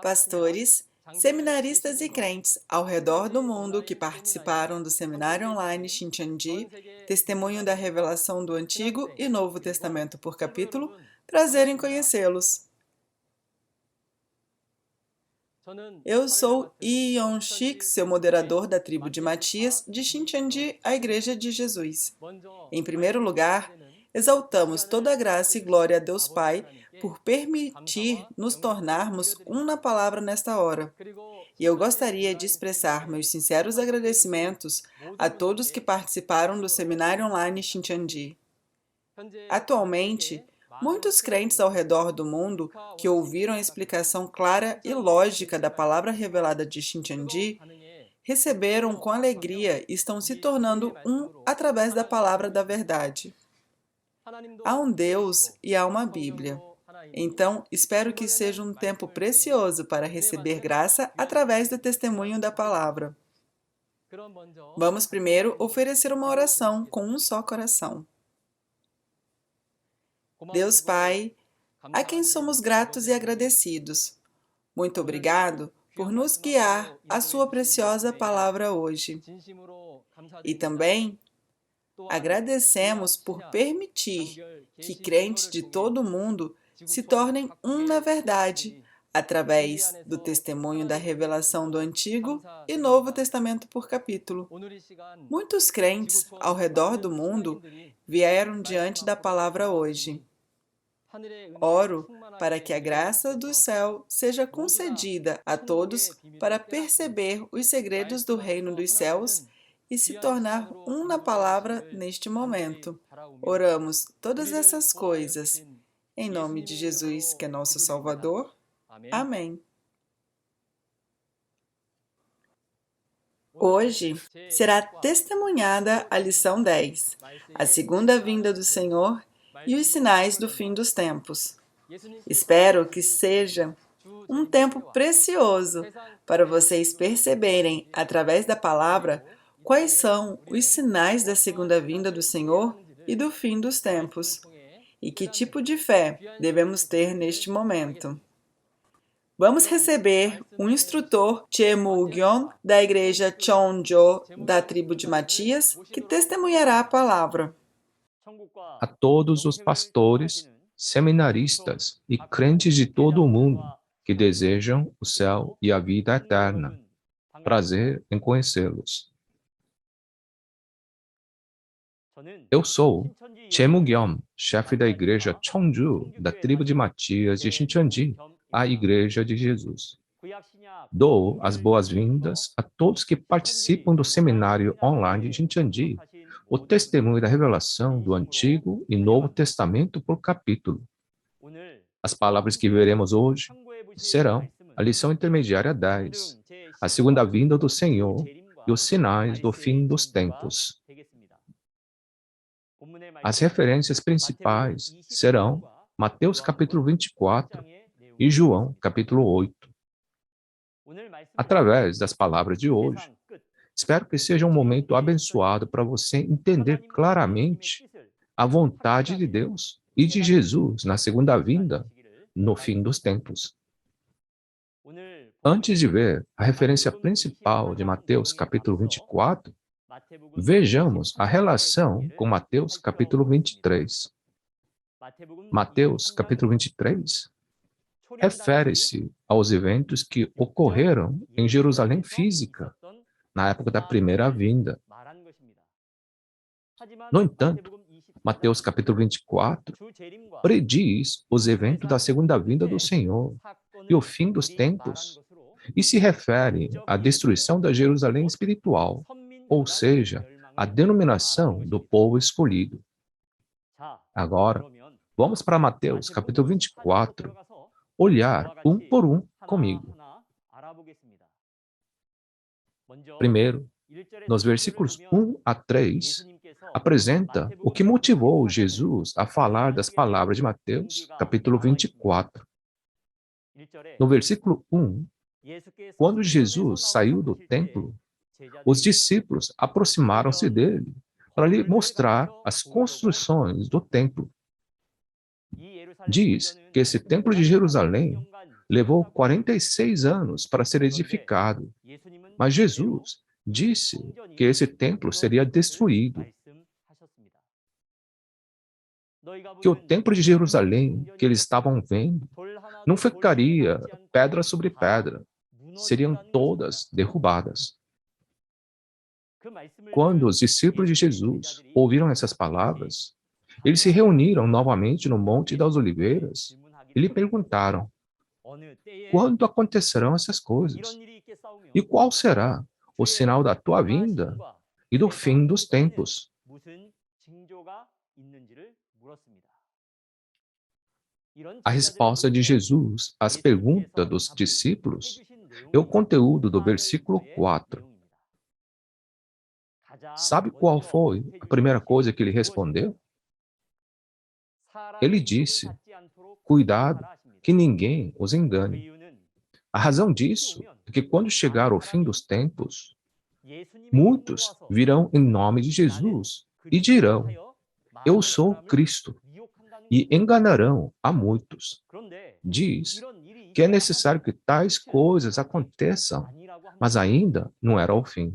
Pastores, seminaristas e crentes ao redor do mundo que participaram do seminário online Shincheonji, Testemunho da Revelação do Antigo e Novo Testamento por capítulo, prazer em conhecê-los. Eu sou Lee Yong-shik, seu moderador da tribo de Matias, de Shincheonji, a Igreja de Jesus. Em primeiro lugar, exaltamos toda a graça e glória a Deus Pai por permitir nos tornarmos um na palavra nesta hora. E eu gostaria de expressar meus sinceros agradecimentos a todos que participaram do seminário online Shincheonji. Atualmente, muitos crentes ao redor do mundo que ouviram a explicação clara e lógica da palavra revelada de Shincheonji receberam com alegria e estão se tornando um através da palavra da verdade. Há um Deus e há uma Bíblia. Então, espero que seja um tempo precioso para receber graça através do testemunho da palavra. Vamos primeiro oferecer uma oração com um só coração. Deus Pai, a quem somos gratos e agradecidos, muito obrigado por nos guiar à sua preciosa palavra hoje. E também agradecemos por permitir que crentes de todo o mundo se tornem um na verdade, através do testemunho da revelação do Antigo e Novo Testamento por capítulo. Muitos crentes ao redor do mundo vieram diante da palavra hoje. Oro para que a graça do céu seja concedida a todos para perceber os segredos do reino dos céus e se tornar um na palavra neste momento. Oramos todas essas coisas em nome de Jesus, que é nosso Salvador. Amém. Hoje será testemunhada a lição 10, a segunda vinda do Senhor e os sinais do fim dos tempos. Espero que seja um tempo precioso para vocês perceberem, através da palavra, quais são os sinais da segunda vinda do Senhor e do fim dos tempos, e que tipo de fé devemos ter neste momento. Vamos receber um instrutor Che Mu-gyon, da igreja Cheonjo, da tribo de Matias, que testemunhará a palavra. A todos os pastores, seminaristas e crentes de todo o mundo que desejam o céu e a vida eterna. Prazer em conhecê-los. Eu sou Che Mu-gyon, chefe da igreja Cheonju, da tribo de Matias de Shincheonji, a Igreja de Jesus. Dou as boas-vindas a todos que participam do seminário online de Shincheonji, o testemunho da revelação do Antigo e Novo Testamento por capítulo. As palavras que veremos hoje serão a lição intermediária 10, a segunda vinda do Senhor e os sinais do fim dos tempos. As referências principais serão Mateus capítulo 24 e João capítulo 8. Através das palavras de hoje, espero que seja um momento abençoado para você entender claramente a vontade de Deus e de Jesus na segunda vinda, no fim dos tempos. Antes de ver a referência principal de Mateus capítulo 24, vejamos a relação com Mateus capítulo 23. Mateus capítulo 23 refere-se aos eventos que ocorreram em Jerusalém física, na época da primeira vinda. No entanto, Mateus capítulo 24 prediz os eventos da segunda vinda do Senhor e o fim dos tempos, e se refere à destruição da Jerusalém espiritual, ou seja, a denominação do povo escolhido. Agora, vamos para Mateus capítulo 24, olhar um por um comigo. Primeiro, nos versículos 1 a 3, apresenta o que motivou Jesus a falar das palavras de Mateus, capítulo 24. No versículo 1, quando Jesus saiu do templo, os discípulos aproximaram-se dele para lhe mostrar as construções do templo. Diz que esse templo de Jerusalém levou 46 anos para ser edificado, mas Jesus disse que esse templo seria destruído, que o templo de Jerusalém que eles estavam vendo não ficaria pedra sobre pedra, seriam todas derrubadas. Quando os discípulos de Jesus ouviram essas palavras, eles se reuniram novamente no Monte das Oliveiras e lhe perguntaram: quando acontecerão essas coisas? E qual será o sinal da tua vinda e do fim dos tempos? A resposta de Jesus às perguntas dos discípulos é o conteúdo do versículo 4. Sabe qual foi a primeira coisa que ele respondeu? Ele disse: cuidado que ninguém os engane. A razão disso é que quando chegar o fim dos tempos, muitos virão em nome de Jesus e dirão: eu sou Cristo, e enganarão a muitos. Diz que é necessário que tais coisas aconteçam, mas ainda não era o fim.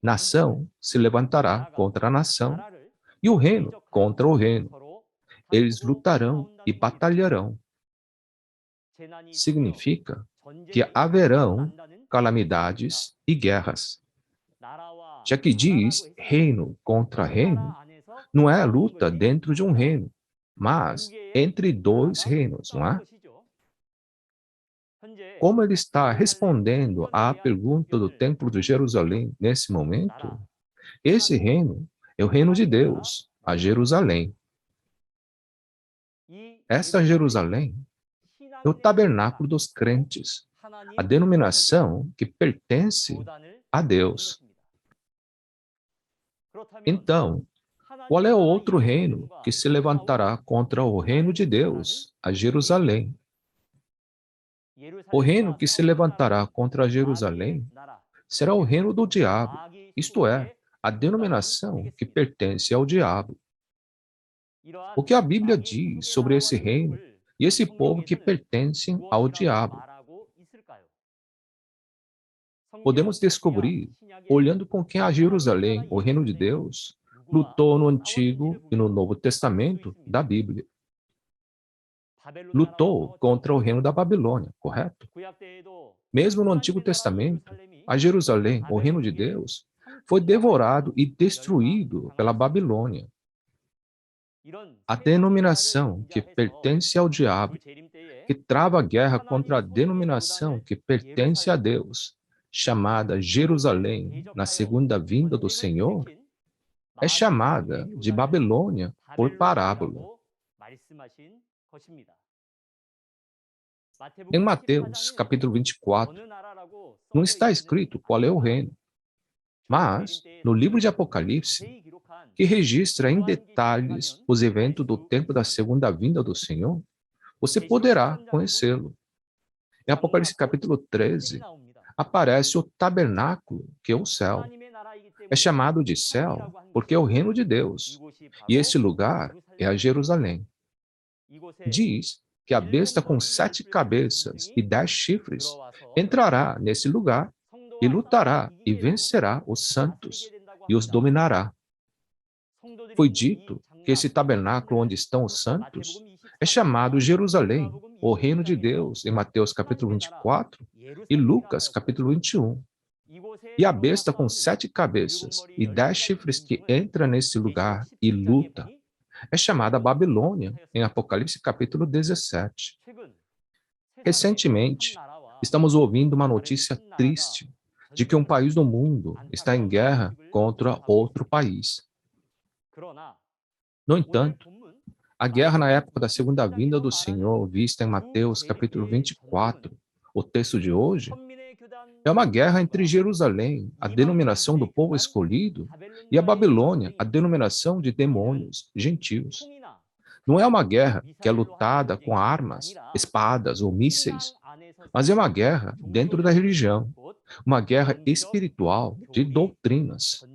Nação se levantará contra a nação e o reino contra o reino. Eles lutarão e batalharão. Significa que haverão calamidades e guerras. Já que diz reino contra reino, não é a luta dentro de um reino, mas entre dois reinos, não é? Como ele está respondendo à pergunta do Templo de Jerusalém nesse momento, esse reino é o reino de Deus, a Jerusalém. Essa Jerusalém é o tabernáculo dos crentes, a denominação que pertence a Deus. Então, qual é o outro reino que se levantará contra o reino de Deus, a Jerusalém? O reino que se levantará contra Jerusalém será o reino do diabo, isto é, a denominação que pertence ao diabo. O que a Bíblia diz sobre esse reino e esse povo que pertencem ao diabo? Podemos descobrir olhando com quem a Jerusalém, o reino de Deus, lutou no Antigo e no Novo Testamento da Bíblia. Lutou contra o reino da Babilônia, correto? Mesmo no Antigo Testamento, a Jerusalém, o reino de Deus, foi devorado e destruído pela Babilônia. A denominação que pertence ao diabo, que trava a guerra contra a denominação que pertence a Deus, chamada Jerusalém na segunda vinda do Senhor, é chamada de Babilônia por parábola. Em Mateus, capítulo 24, não está escrito qual é o reino, mas no livro de Apocalipse, que registra em detalhes os eventos do tempo da segunda vinda do Senhor, você poderá conhecê-lo. Em Apocalipse capítulo 13, aparece o tabernáculo, que é o céu. É chamado de céu porque é o reino de Deus, e esse lugar é a Jerusalém. Diz que a besta com 7 cabeças e 10 chifres entrará nesse lugar e lutará e vencerá os santos e os dominará. Foi dito que esse tabernáculo onde estão os santos é chamado Jerusalém, o reino de Deus, em Mateus capítulo 24 e Lucas capítulo 21. E a besta com 7 cabeças e 10 chifres que entra nesse lugar e luta é chamada Babilônia, em Apocalipse capítulo 17. Recentemente, estamos ouvindo uma notícia triste de que um país do mundo está em guerra contra outro país. No entanto, a guerra na época da segunda vinda do Senhor, vista em Mateus capítulo 24, o texto de hoje, é uma guerra entre Jerusalém, a denominação do povo escolhido, e a Babilônia, a denominação de demônios, gentios. Não é uma guerra que é lutada com armas, espadas ou mísseis, mas é uma guerra dentro da religião, uma guerra espiritual de doutrinas.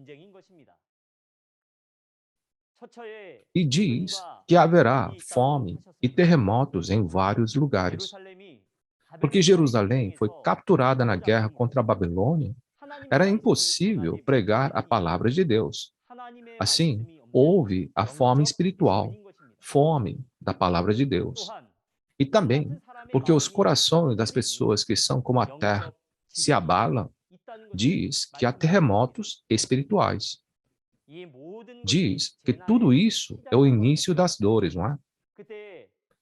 E diz que haverá fome e terremotos em vários lugares. Porque Jerusalém foi capturada na guerra contra a Babilônia, era impossível pregar a palavra de Deus. Assim, houve a fome espiritual, fome da palavra de Deus. E também porque os corações das pessoas que são como a terra se abalam, diz que há terremotos espirituais. Diz que tudo isso é o início das dores, não é?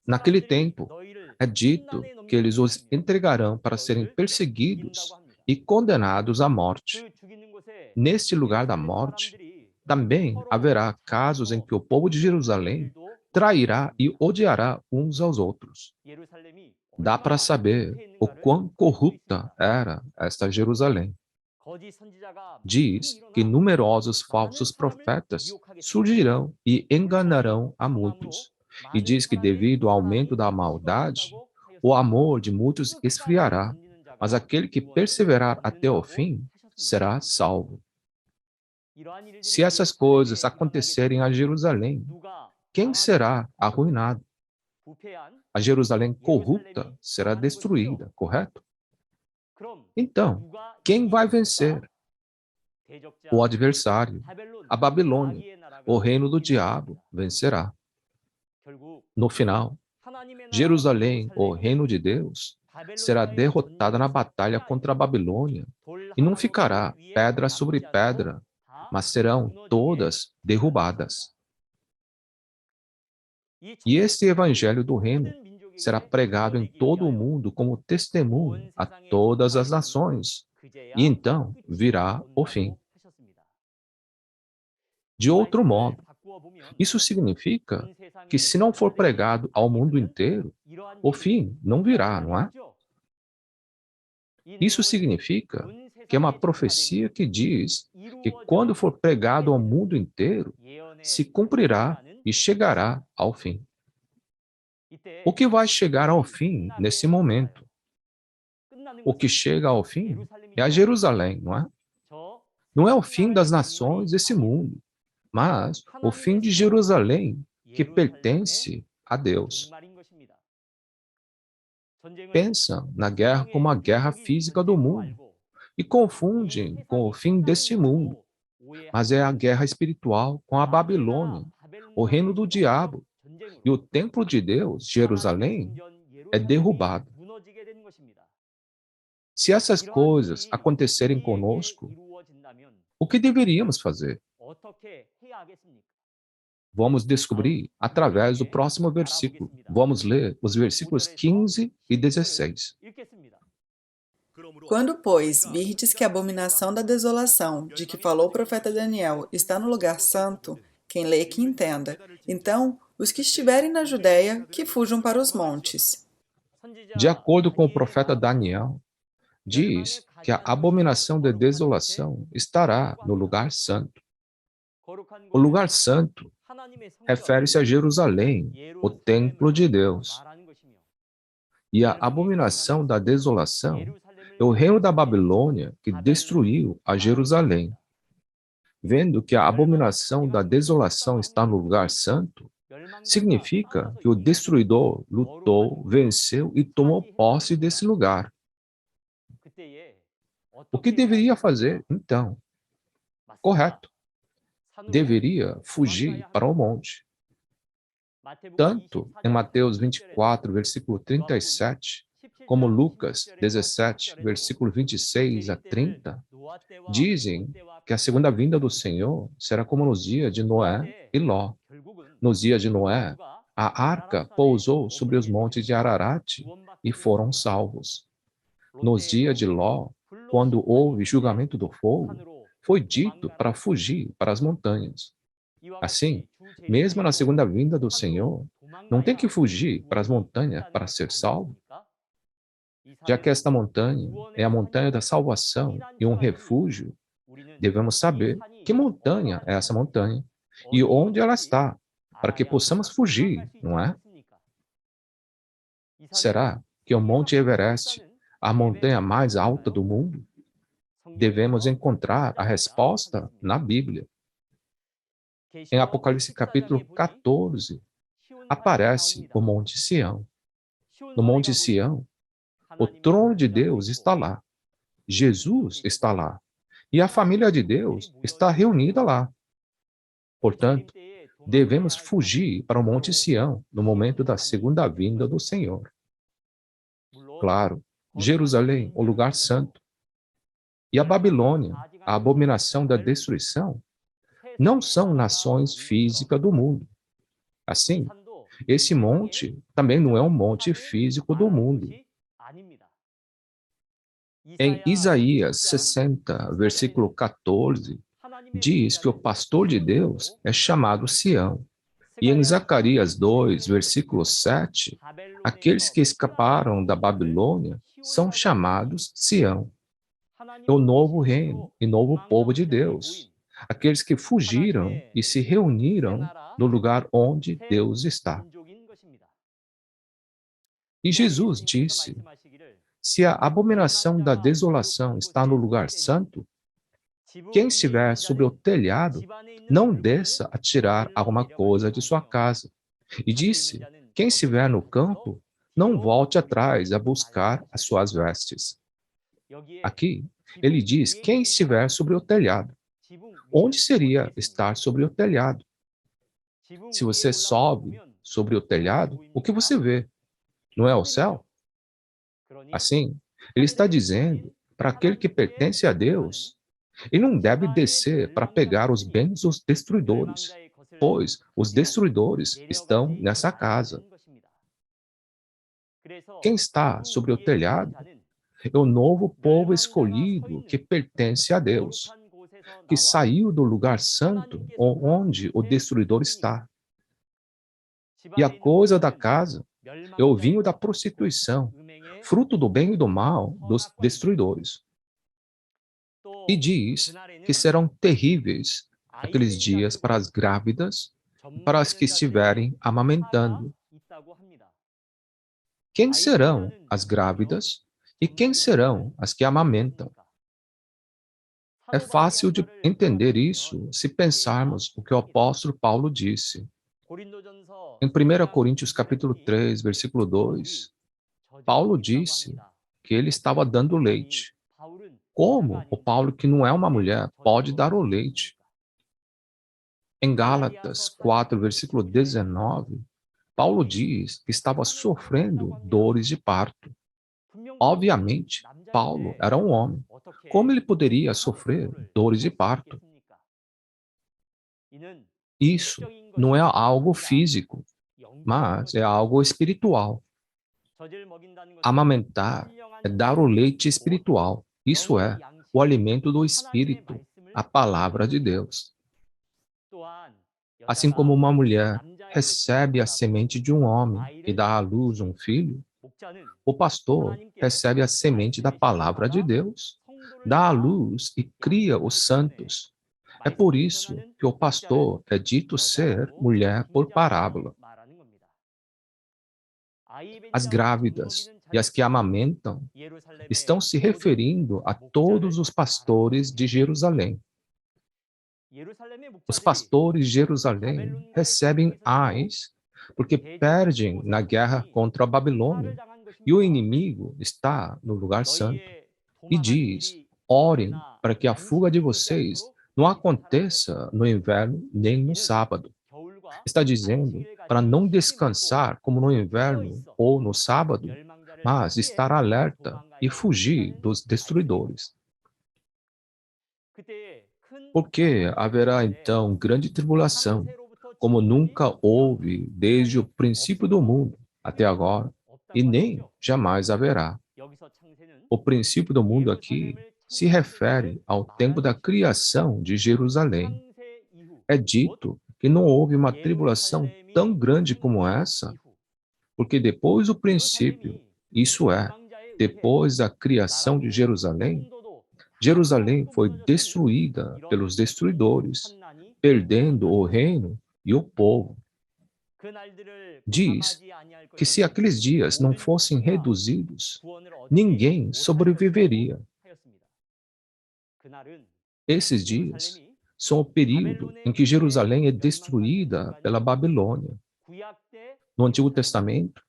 Naquele tempo, é dito que eles os entregarão para serem perseguidos e condenados à morte. Neste lugar da morte, também haverá casos em que o povo de Jerusalém trairá e odiará uns aos outros. Dá para saber o quão corrupta era esta Jerusalém. Diz que numerosos falsos profetas surgirão e enganarão a muitos. E diz que devido ao aumento da maldade, o amor de muitos esfriará, mas aquele que perseverar até o fim será salvo. Se essas coisas acontecerem a Jerusalém, quem será arruinado? A Jerusalém corrupta será destruída, correto? Então, quem vai vencer? O adversário, a Babilônia, o reino do diabo, vencerá. No final, Jerusalém, o reino de Deus, será derrotada na batalha contra a Babilônia, e não ficará pedra sobre pedra, mas serão todas derrubadas. E este evangelho do reino será pregado em todo o mundo como testemunho a todas as nações, e então virá o fim. De outro modo, isso significa que se não for pregado ao mundo inteiro, o fim não virá, não é? Isso significa que é uma profecia que diz que quando for pregado ao mundo inteiro, se cumprirá e chegará ao fim. O que vai chegar ao fim nesse momento? O que chega ao fim é a Jerusalém, não é? Não é o fim das nações desse mundo, mas o fim de Jerusalém, que pertence a Deus. Pensam na guerra como a guerra física do mundo e confundem com o fim deste mundo, mas é a guerra espiritual com a Babilônia, o reino do diabo, e o templo de Deus, Jerusalém, é derrubado. Se essas coisas acontecerem conosco, o que deveríamos fazer? Vamos descobrir através do próximo versículo. Vamos ler os versículos 15 e 16. Quando, pois, virdes que a abominação da desolação, de que falou o profeta Daniel, está no lugar santo, quem lê que entenda, então os que estiverem na Judéia, que fujam para os montes. De acordo com o profeta Daniel, diz que a abominação da desolação estará no lugar santo. O lugar santo refere-se a Jerusalém, o templo de Deus. E a abominação da desolação é o reino da Babilônia que destruiu a Jerusalém. Vendo que a abominação da desolação está no lugar santo, significa que o destruidor lutou, venceu e tomou posse desse lugar. O que deveria fazer, então? Correto. Deveria fugir para o monte. Tanto em Mateus 24, versículo 37, como Lucas 17, versículo 26 a 30, dizem que a segunda vinda do Senhor será como nos dias de Noé e Ló. Nos dias de Noé, a arca pousou sobre os montes de Ararat e foram salvos. Nos dias de Ló, quando houve julgamento do fogo, foi dito para fugir para as montanhas. Assim, mesmo na segunda vinda do Senhor, não tem que fugir para as montanhas para ser salvo? Já que esta montanha é a montanha da salvação e um refúgio, devemos saber que montanha é essa montanha e onde ela está, para que possamos fugir, não é? Será que o Monte Everest, a montanha mais alta do mundo? Devemos encontrar a resposta na Bíblia. Em Apocalipse capítulo 14, aparece o Monte Sião. No Monte Sião, O trono de Deus está lá. Jesus está lá. E a família de Deus está reunida lá. Portanto, devemos fugir para o Monte Sião no momento da segunda vinda do Senhor. Claro, Jerusalém, o lugar santo, e a Babilônia, a abominação da destruição, não são nações físicas do mundo. Assim, esse monte também não é um monte físico do mundo. Em Isaías 60, versículo 14, diz que o pastor de Deus é chamado Sião. E em Zacarias 2, versículo 7, aqueles que escaparam da Babilônia são chamados Sião. É o novo reino e novo povo de Deus. Aqueles que fugiram e se reuniram no lugar onde Deus está. E Jesus disse: se a abominação da desolação está no lugar santo, quem estiver sobre o telhado, não desça a tirar alguma coisa de sua casa. E disse: quem estiver no campo, não volte atrás a buscar as suas vestes. Aqui, ele diz: quem estiver sobre o telhado. Onde seria estar sobre o telhado? Se você sobe sobre o telhado, o que você vê? Não é o céu? Assim, ele está dizendo para aquele que pertence a Deus, ele não deve descer para pegar os bens dos destruidores, pois os destruidores estão nessa casa. Quem está sobre o telhado é o novo povo escolhido que pertence a Deus, que saiu do lugar santo onde o destruidor está. E a coisa da casa é o vinho da prostituição, fruto do bem e do mal dos destruidores. E diz que serão terríveis aqueles dias para as grávidas e para as que estiverem amamentando. Quem serão as grávidas e quem serão as que amamentam? É fácil de entender isso se pensarmos o que o apóstolo Paulo disse. Em 1 Coríntios capítulo 3, versículo 2, Paulo disse que ele estava dando leite. Como o Paulo, que não é uma mulher, pode dar o leite? Em Gálatas 4, versículo 19, Paulo diz que estava sofrendo dores de parto. Obviamente, Paulo era um homem. Como ele poderia sofrer dores de parto? Isso não é algo físico, mas é algo espiritual. Amamentar é dar o leite espiritual, isso é, o alimento do espírito, a palavra de Deus. Assim como uma mulher recebe a semente de um homem e dá à luz um filho, o pastor recebe a semente da palavra de Deus, dá à luz e cria os santos. É por isso que o pastor é dito ser mulher por parábola. As grávidas e as que amamentam estão se referindo a todos os pastores de Jerusalém. Os pastores de Jerusalém recebem ais porque perdem na guerra contra a Babilônia e o inimigo está no lugar santo. E diz: orem para que a fuga de vocês não aconteça no inverno nem no sábado. Está dizendo para não descansar como no inverno ou no sábado, mas estar alerta e fugir dos destruidores. Porque haverá então grande tribulação, como nunca houve desde o princípio do mundo até agora, e nem jamais haverá. O princípio do mundo aqui se refere ao tempo da criação de Jerusalém. É dito que não houve uma tribulação tão grande como essa, porque depois do princípio, isso é, depois da criação de Jerusalém, Jerusalém foi destruída pelos destruidores, perdendo o reino e o povo. Diz que se aqueles dias não fossem reduzidos, ninguém sobreviveria. Esses dias são o período em que Jerusalém é destruída pela Babilônia. No Antigo Testamento,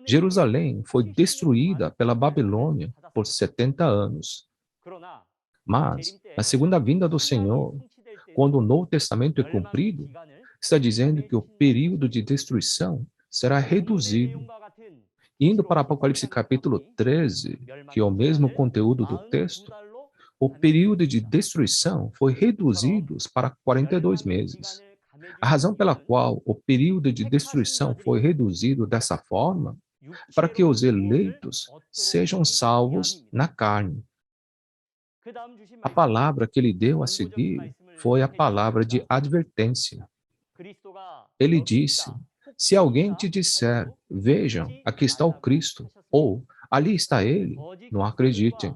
Jerusalém foi destruída pela Babilônia por 70 anos. Mas, na segunda vinda do Senhor, quando o Novo Testamento é cumprido, está dizendo que o período de destruição será reduzido. Indo para Apocalipse capítulo 13, que é o mesmo conteúdo do texto, o período de destruição foi reduzido para 42 meses. A razão pela qual o período de destruição foi reduzido dessa forma é para que os eleitos sejam salvos na carne. A palavra que ele deu a seguir foi a palavra de advertência. Ele disse: se alguém te disser, vejam, aqui está o Cristo, ou ali está ele, não acreditem.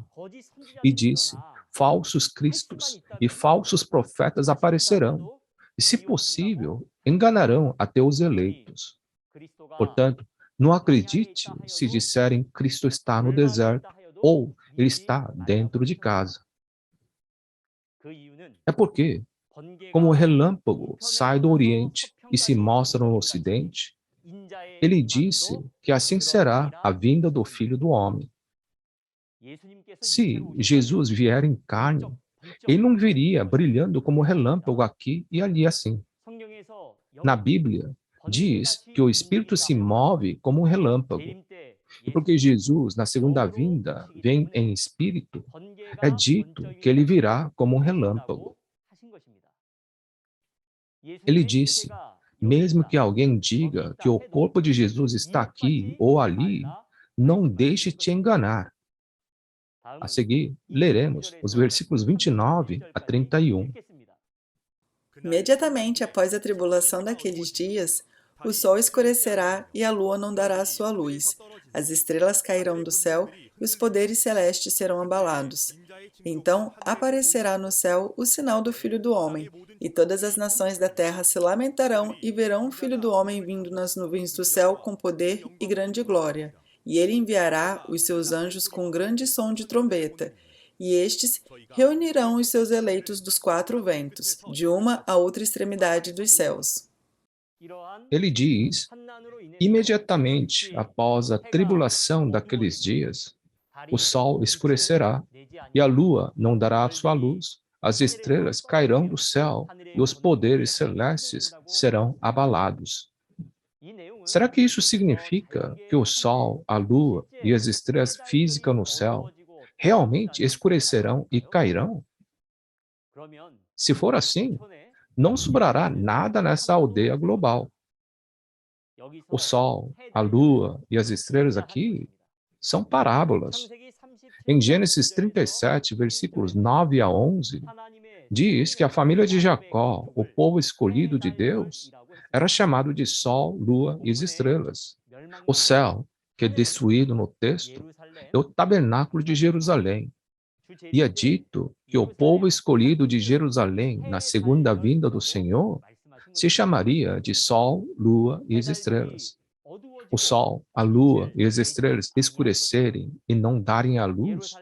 E disse: falsos cristos e falsos profetas aparecerão, e, se possível, enganarão até os eleitos. Portanto, não acredite se disserem Cristo está no deserto ou ele está dentro de casa. É porque, como o relâmpago sai do Oriente e se mostra no Ocidente, ele disse que assim será a vinda do Filho do Homem. Se Jesus vier em carne, ele não viria brilhando como relâmpago aqui e ali assim. Na Bíblia, diz que o Espírito se move como um relâmpago. E porque Jesus, na segunda vinda, vem em espírito, é dito que ele virá como um relâmpago. Ele disse: mesmo que alguém diga que o corpo de Jesus está aqui ou ali, não deixe te enganar. A seguir, leremos os versículos 29 a 31. Imediatamente após a tribulação daqueles dias, o sol escurecerá e a lua não dará a sua luz. As estrelas cairão do céu e os poderes celestes serão abalados. Então aparecerá no céu o sinal do Filho do Homem, e todas as nações da terra se lamentarão e verão o Filho do Homem vindo nas nuvens do céu com poder e grande glória. E ele enviará os seus anjos com grande som de trombeta, e estes reunirão os seus eleitos dos quatro ventos, de uma a outra extremidade dos céus. Ele diz: imediatamente após a tribulação daqueles dias, o sol escurecerá e a lua não dará a sua luz, as estrelas cairão do céu e os poderes celestes serão abalados. Será que isso significa que o sol, a lua e as estrelas físicas no céu realmente escurecerão e cairão? Se for assim, não sobrará nada nessa aldeia global. O sol, a lua e as estrelas aqui são parábolas. Em Gênesis 37, versículos 9 a 11, diz que a família de Jacó, o povo escolhido de Deus, era chamado de sol, lua e as estrelas. O céu, que é destruído no texto, é o tabernáculo de Jerusalém. E é dito que o povo escolhido de Jerusalém, na segunda vinda do Senhor, se chamaria de sol, lua e as estrelas. O sol, a lua e as estrelas escurecerem e não darem a luz,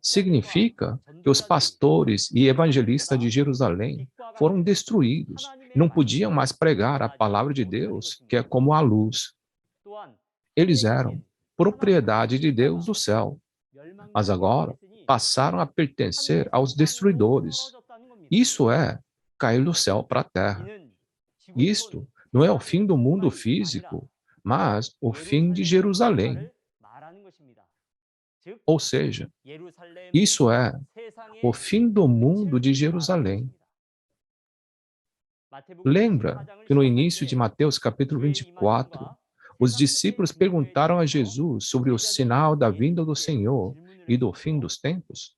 significa que os pastores e evangelistas de Jerusalém foram destruídos e não podiam mais pregar a palavra de Deus, que é como a luz. Eles eram propriedade de Deus do céu, mas agora passaram a pertencer aos destruidores. Isso é cair do céu para a terra. Isto não é o fim do mundo físico, mas o fim de Jerusalém. Ou seja, isso é o fim do mundo de Jerusalém. Lembra que no início de Mateus capítulo 24, os discípulos perguntaram a Jesus sobre o sinal da vinda do Senhor e do fim dos tempos?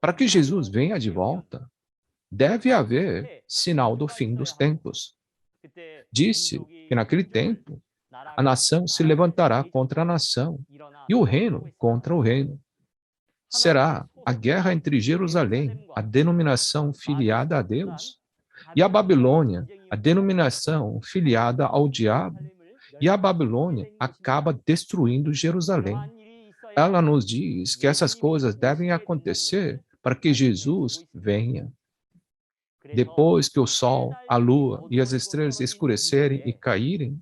Para que Jesus venha de volta, deve haver sinal do fim dos tempos. Disse que naquele tempo, a nação se levantará contra a nação e o reino contra o reino. Será a guerra entre Jerusalém, a denominação filiada a Deus, e a Babilônia, a denominação filiada ao diabo, e a Babilônia acaba destruindo Jerusalém. Ela nos diz que essas coisas devem acontecer para que Jesus venha. Depois que o sol, a lua e as estrelas escurecerem e caírem,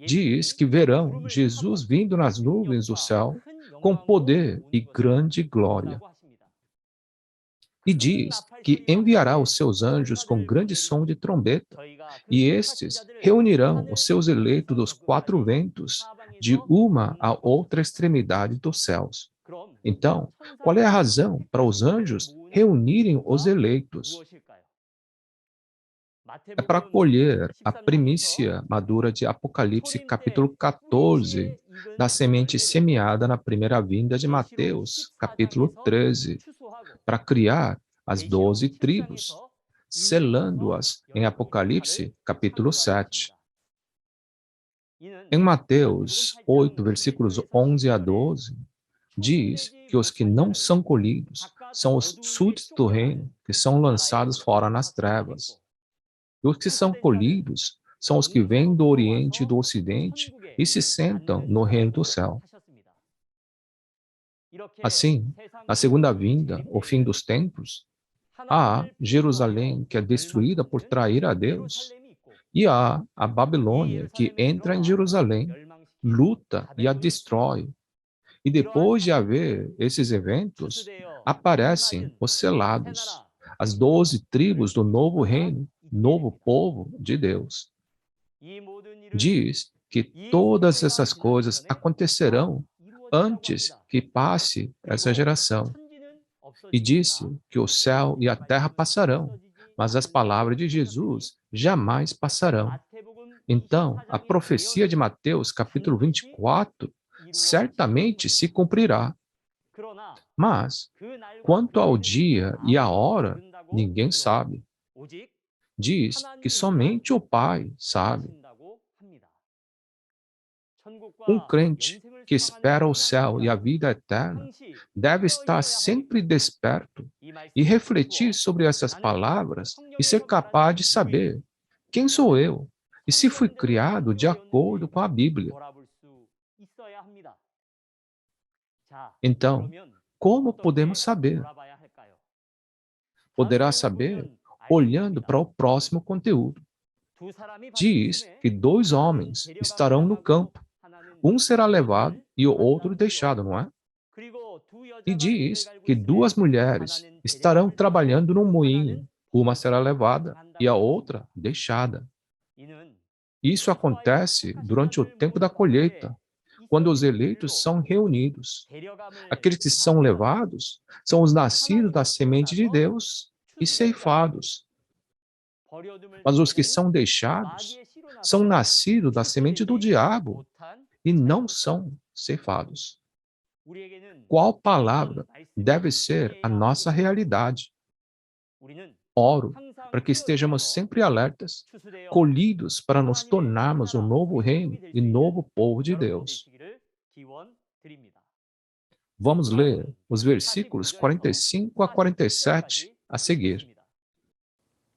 diz que verão Jesus vindo nas nuvens do céu com poder e grande glória. E diz que enviará os seus anjos com grande som de trombeta, e estes reunirão os seus eleitos dos quatro ventos, de uma a outra extremidade dos céus. Então, qual é a razão para os anjos reunirem os eleitos? É para colher a primícia madura de Apocalipse capítulo 14, da semente semeada na primeira vinda de Mateus, capítulo 13, para criar as 12 tribos, selando-as em Apocalipse capítulo 7. Em Mateus 8, versículos 11 a 12, diz que os que não são colhidos são os súditos do reino, que são lançados fora nas trevas. E os que são colhidos são os que vêm do Oriente e do Ocidente e se sentam no reino do céu. Assim, na segunda vinda, o fim dos tempos, há Jerusalém que é destruída por trair a Deus, e há a Babilônia que entra em Jerusalém, luta e a destrói. E depois de haver esses eventos, aparecem os selados, as 12 tribos do novo reino, novo povo de Deus. Diz que todas essas coisas acontecerão antes que passe essa geração. E disse que o céu e a terra passarão, mas as palavras de Jesus jamais passarão. Então, a profecia de Mateus, capítulo 24, certamente se cumprirá. Mas, quanto ao dia e à hora, ninguém sabe. Diz que somente o Pai sabe. Um crente que espera o céu e a vida eterna deve estar sempre desperto e refletir sobre essas palavras e ser capaz de saber quem sou eu e se fui criado de acordo com a Bíblia. Então, como podemos saber? Poderá saber olhando para o próximo conteúdo. Diz que 2 homens estarão no campo. Um será levado e o outro deixado, não é? E diz que 2 mulheres estarão trabalhando num moinho. Uma será levada e a outra deixada. Isso acontece durante o tempo da colheita, quando os eleitos são reunidos. Aqueles que são levados são os nascidos da semente de Deus e ceifados. Mas os que são deixados são nascidos da semente do diabo e não são ceifados. Qual palavra deve ser a nossa realidade? Oro para que estejamos sempre alertas, colhidos para nos tornarmos um novo reino e novo povo de Deus. Vamos ler os versículos 45 a 47 a seguir.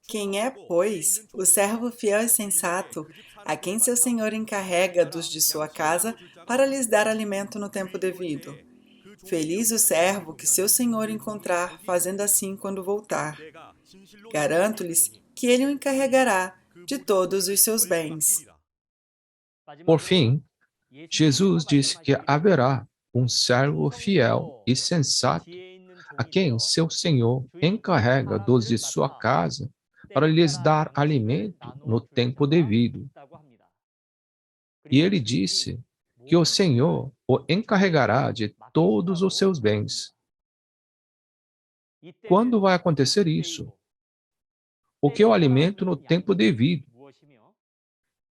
Quem é, pois, o servo fiel e sensato, a quem seu senhor encarrega dos de sua casa para lhes dar alimento no tempo devido? Feliz o servo que seu senhor encontrar fazendo assim quando voltar. Garanto-lhes que ele o encarregará de todos os seus bens. Por fim, Jesus disse que haverá um servo fiel e sensato, a quem seu senhor encarrega dos de sua casa para lhes dar alimento no tempo devido. E ele disse que o Senhor o encarregará de todos os seus bens. Quando vai acontecer isso? O que eu alimento no tempo devido?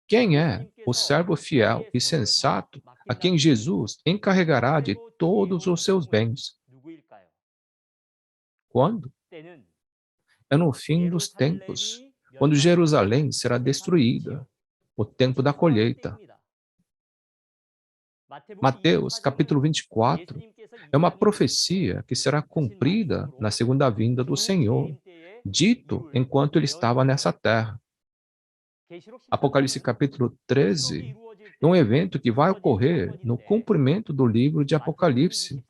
Quem é o servo fiel e sensato a quem Jesus encarregará de todos os seus bens? Quando? É no fim dos tempos, quando Jerusalém será destruída, o tempo da colheita. Mateus, capítulo 24, é uma profecia que será cumprida na segunda vinda do Senhor, dito enquanto ele estava nessa terra. Apocalipse, capítulo 13, é um evento que vai ocorrer no cumprimento do livro de Apocalipse.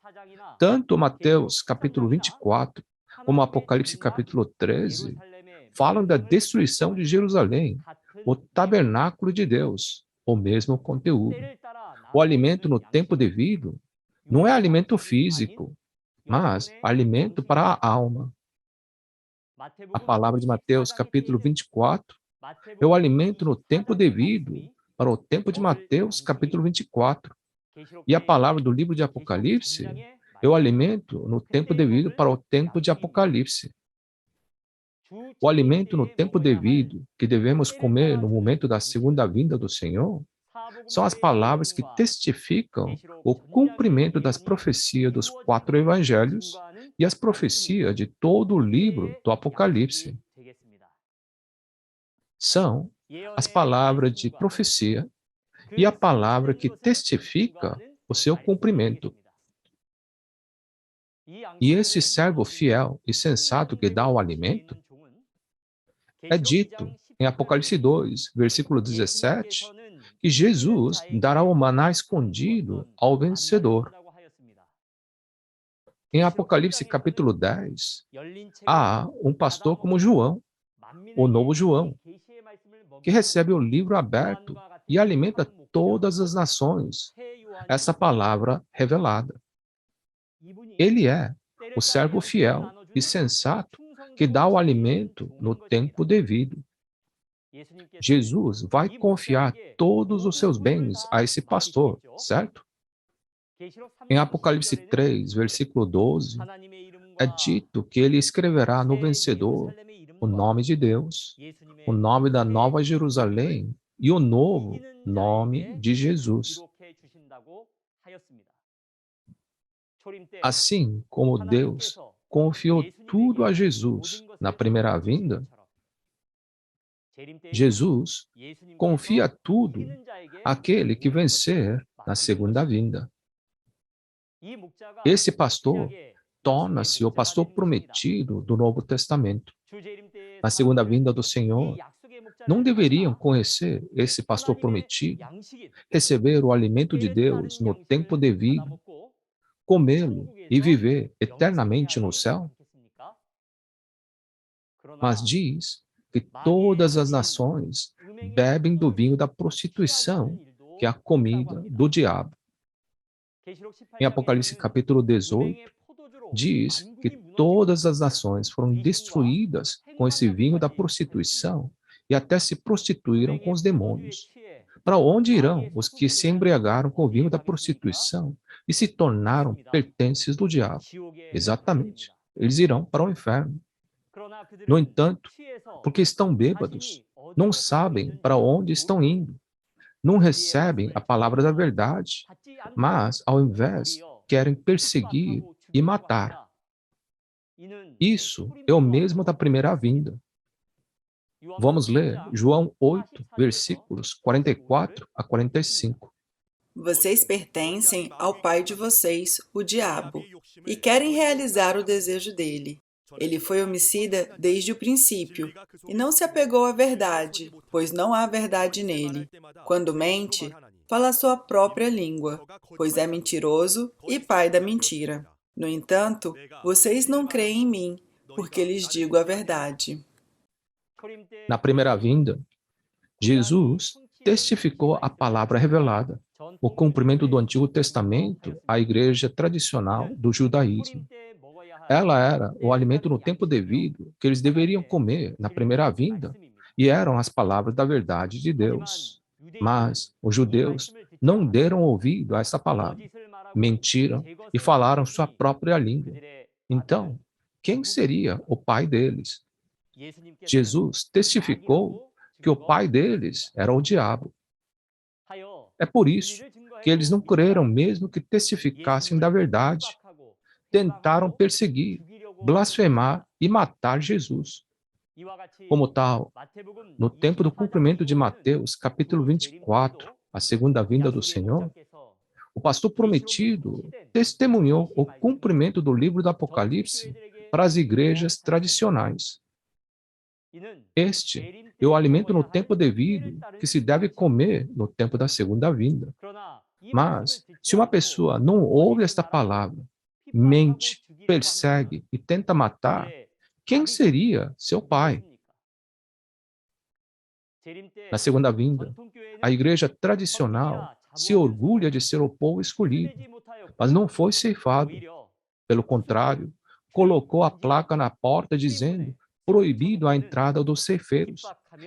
Tanto Mateus, capítulo 24, como Apocalipse, capítulo 13, falam da destruição de Jerusalém, o tabernáculo de Deus, o mesmo conteúdo. O alimento no tempo devido não é alimento físico, mas alimento para a alma. A palavra de Mateus, capítulo 24, é o alimento no tempo devido para o tempo de Mateus, capítulo 24. E a palavra do livro de Apocalipse é o alimento no tempo devido para o tempo de Apocalipse. O alimento no tempo devido que devemos comer no momento da segunda vinda do Senhor são as palavras que testificam o cumprimento das profecias dos 4 evangelhos e as profecias de todo o livro do Apocalipse. São as palavras de profecia e a palavra que testifica o seu cumprimento. E esse servo fiel e sensato que dá o alimento, é dito em Apocalipse 2, versículo 17, que Jesus dará o maná escondido ao vencedor. Em Apocalipse capítulo 10, há um pastor como João, o novo João, que recebe o livro aberto e alimenta todas as nações, essa palavra revelada. Ele é o servo fiel e sensato que dá o alimento no tempo devido. Jesus vai confiar todos os seus bens a esse pastor, certo? Em Apocalipse 3, versículo 12, é dito que ele escreverá no vencedor o nome de Deus, o nome da Nova Jerusalém e o novo nome de Jesus. Assim como Deus confiou tudo a Jesus na primeira vinda, Jesus confia tudo àquele que vencer na segunda vinda. Esse pastor torna-se o pastor prometido do Novo Testamento. Na segunda vinda do Senhor, não deveriam conhecer esse pastor prometido, receber o alimento de Deus no tempo devido, comê-lo e viver eternamente no céu? Mas diz que todas as nações bebem do vinho da prostituição, que é a comida do diabo. Em Apocalipse capítulo 18, diz que todas as nações foram destruídas com esse vinho da prostituição e até se prostituíram com os demônios. Para onde irão os que se embriagaram com o vinho da prostituição e se tornaram pertences do diabo? Exatamente. Eles irão para o inferno. No entanto, porque estão bêbados, não sabem para onde estão indo, não recebem a palavra da verdade, mas, ao invés, querem perseguir e matar. Isso é o mesmo da primeira vinda. Vamos ler João 8, versículos 44 a 45. Vocês pertencem ao pai de vocês, o diabo, e querem realizar o desejo dele. Ele foi homicida desde o princípio e não se apegou à verdade, pois não há verdade nele. Quando mente, fala a sua própria língua, pois é mentiroso e pai da mentira. No entanto, vocês não creem em mim, porque lhes digo a verdade. Na primeira vinda, Jesus testificou a palavra revelada, o cumprimento do Antigo Testamento à igreja tradicional do judaísmo. Ela era o alimento no tempo devido que eles deveriam comer na primeira vinda, e eram as palavras da verdade de Deus. Mas os judeus não deram ouvido a essa palavra, mentiram e falaram sua própria língua. Então, quem seria o pai deles? Jesus testificou que o pai deles era o diabo. É por isso que eles não creram mesmo que testificassem da verdade. Tentaram perseguir, blasfemar e matar Jesus. Como tal, no tempo do cumprimento de Mateus, capítulo 24, a segunda vinda do Senhor, o pastor prometido testemunhou o cumprimento do livro do Apocalipse para as igrejas tradicionais. Este é o alimento no tempo devido que se deve comer no tempo da segunda vinda. Mas, se uma pessoa não ouve esta palavra, mente, persegue e tenta matar, quem seria seu pai? Na segunda vinda, a igreja tradicional se orgulha de ser o povo escolhido, mas não foi ceifado. Pelo contrário, colocou a placa na porta dizendo: proibido a entrada dos ceifeiros.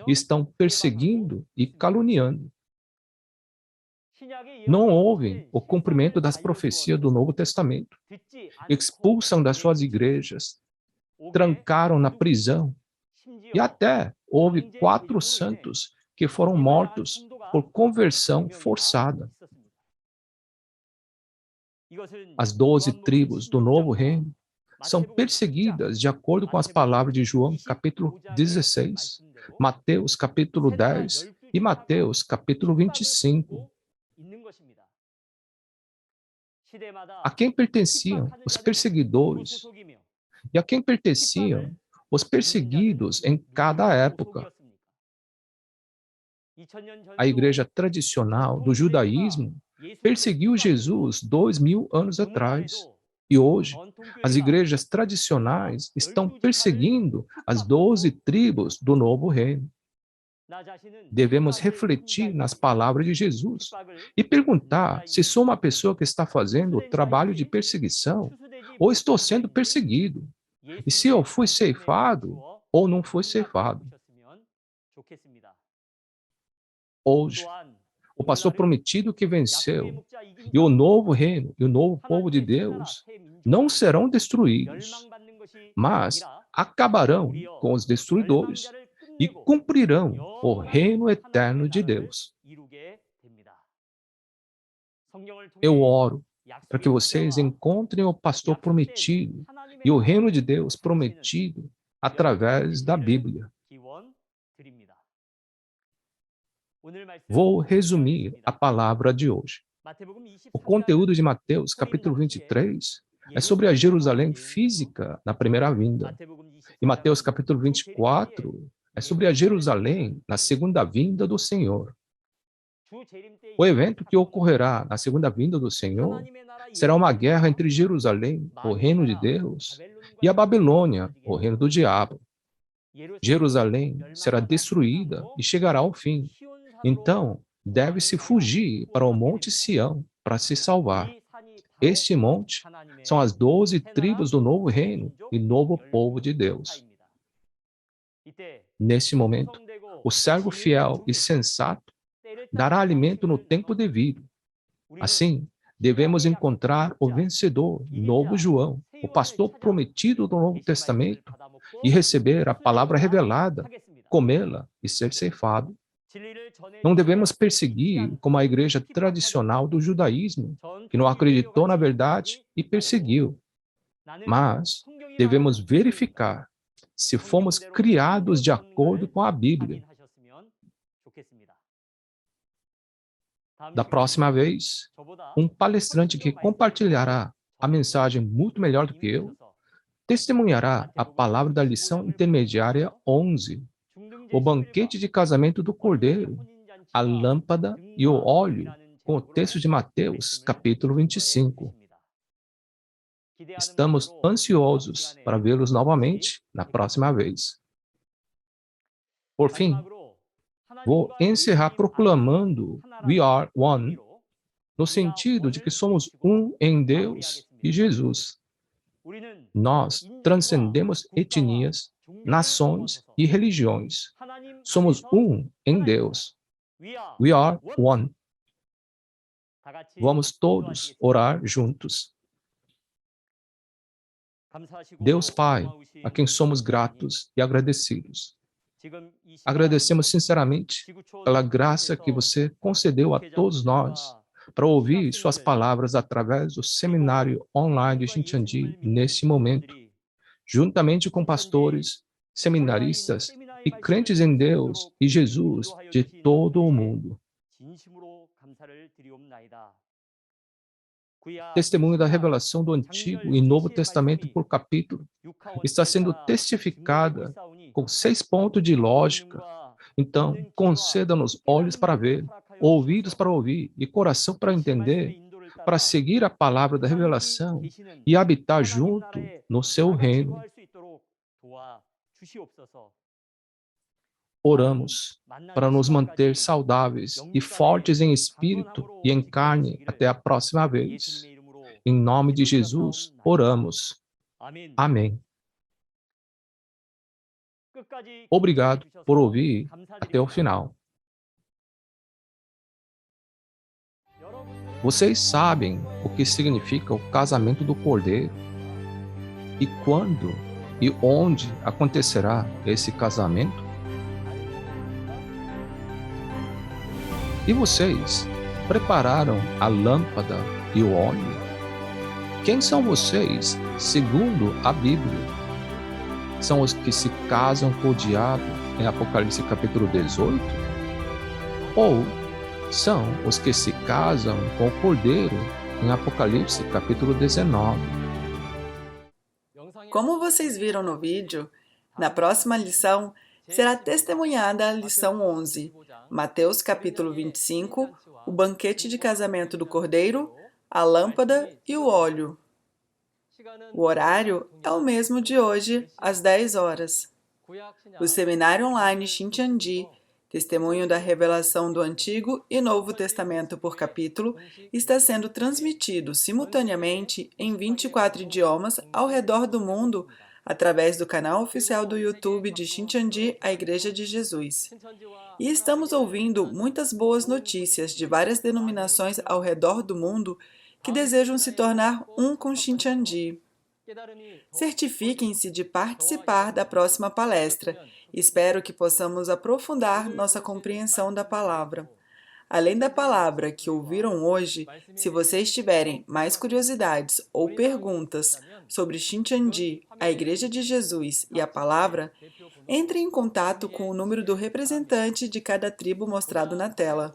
Estão perseguindo e caluniando. Não ouvem o cumprimento das profecias do Novo Testamento. Expulsam das suas igrejas, trancaram na prisão e até houve 4 santos que foram mortos por conversão forçada. As 12 tribos do novo reino são perseguidas de acordo com as palavras de João, capítulo 16, Mateus, capítulo 10 e Mateus, capítulo 25. A quem pertenciam os perseguidores e a quem pertenciam os perseguidos em cada época? A igreja tradicional do judaísmo perseguiu Jesus 2000 anos atrás. E hoje, as igrejas tradicionais estão perseguindo as 12 tribos do novo reino. Devemos refletir nas palavras de Jesus e perguntar se sou uma pessoa que está fazendo o trabalho de perseguição ou estou sendo perseguido. E se eu fui ceifado ou não fui ceifado. Hoje, o pastor prometido que venceu e o novo reino e o novo povo de Deus não serão destruídos, mas acabarão com os destruidores e cumprirão o reino eterno de Deus. Eu oro para que vocês encontrem o pastor prometido e o reino de Deus prometido através da Bíblia. Vou resumir a palavra de hoje. O conteúdo de Mateus, capítulo 23, é sobre a Jerusalém física na primeira vinda. E Mateus, capítulo 24, é sobre a Jerusalém na segunda vinda do Senhor. O evento que ocorrerá na segunda vinda do Senhor será uma guerra entre Jerusalém, o reino de Deus, e a Babilônia, o reino do diabo. Jerusalém será destruída e chegará ao fim. Então, deve-se fugir para o Monte Sião para se salvar. Este monte são as 12 tribos do novo reino e novo povo de Deus. Neste momento, o servo fiel e sensato dará alimento no tempo devido. Assim, devemos encontrar o vencedor, novo João, o pastor prometido do Novo Testamento, e receber a palavra revelada, comê-la e ser ceifado. Não devemos perseguir como a igreja tradicional do judaísmo, que não acreditou na verdade e perseguiu. Mas devemos verificar se fomos criados de acordo com a Bíblia. Da próxima vez, um palestrante que compartilhará a mensagem muito melhor do que eu, testemunhará a palavra da lição intermediária 11, o banquete de casamento do Cordeiro, a lâmpada e o óleo, com o texto de Mateus, capítulo 25. Estamos ansiosos para vê-los novamente na próxima vez. Por fim, vou encerrar proclamando We Are One, no sentido de que somos um em Deus e Jesus. Nós transcendemos etnias, nações e religiões. Somos um em Deus. We are one. Vamos todos orar juntos. Deus Pai, a quem somos gratos e agradecidos. Agradecemos sinceramente pela graça que você concedeu a todos nós para ouvir suas palavras através do seminário online de Xintiandi neste momento, juntamente com pastores, seminaristas e crentes em Deus e Jesus de todo o mundo. Testemunho da revelação do Antigo e Novo Testamento por capítulo está sendo testificada com 6 pontos de lógica. Então, conceda-nos olhos para ver, ouvidos para ouvir e coração para entender, para seguir a palavra da revelação e habitar junto no seu reino. oramos para nos manter saudáveis e fortes em espírito e em carne até a próxima vez. Em nome de Jesus, oramos. Amém. Obrigado por ouvir até o final. Vocês sabem o que significa o casamento do Cordeiro? E quando e onde acontecerá esse casamento? E vocês prepararam a lâmpada e o óleo? Quem são vocês, segundo a Bíblia? São os que se casam com o diabo em Apocalipse capítulo 18? Ou são os que se casam com o Cordeiro em Apocalipse capítulo 19? Como vocês viram no vídeo, na próxima lição será testemunhada a lição 11, Mateus capítulo 25, o banquete de casamento do Cordeiro, a lâmpada e o óleo. O horário é o mesmo de hoje, às 10 horas. O Seminário Online Shincheonji, Testemunho da Revelação do Antigo e Novo Testamento por capítulo, está sendo transmitido simultaneamente em 24 idiomas ao redor do mundo através do canal oficial do YouTube de Shincheonji, a Igreja de Jesus. E estamos ouvindo muitas boas notícias de várias denominações ao redor do mundo que desejam se tornar um com Shincheonji. Certifiquem-se de participar da próxima palestra. Espero que possamos aprofundar nossa compreensão da palavra. Além da palavra que ouviram hoje, se vocês tiverem mais curiosidades ou perguntas sobre Shincheonji, a Igreja de Jesus e a palavra, entre em contato com o número do representante de cada tribo mostrado na tela.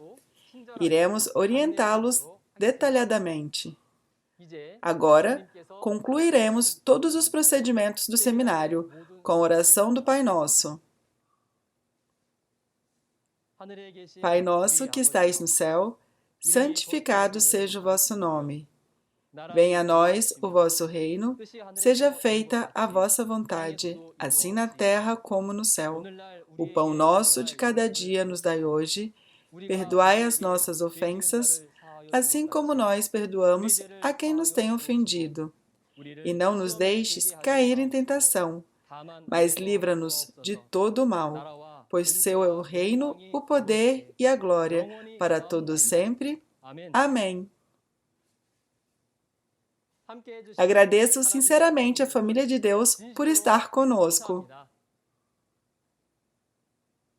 Iremos orientá-los detalhadamente. Agora, concluiremos todos os procedimentos do seminário com a oração do Pai Nosso. Pai nosso que estais no céu, santificado seja o vosso nome. Venha a nós o vosso reino, seja feita a vossa vontade, assim na terra como no céu. O pão nosso de cada dia nos dai hoje, perdoai as nossas ofensas, assim como nós perdoamos a quem nos tem ofendido. E não nos deixes cair em tentação, mas livra-nos de todo o mal, pois seu é o reino, o poder e a glória, para todos sempre. Amém. Agradeço sinceramente a família de Deus por estar conosco.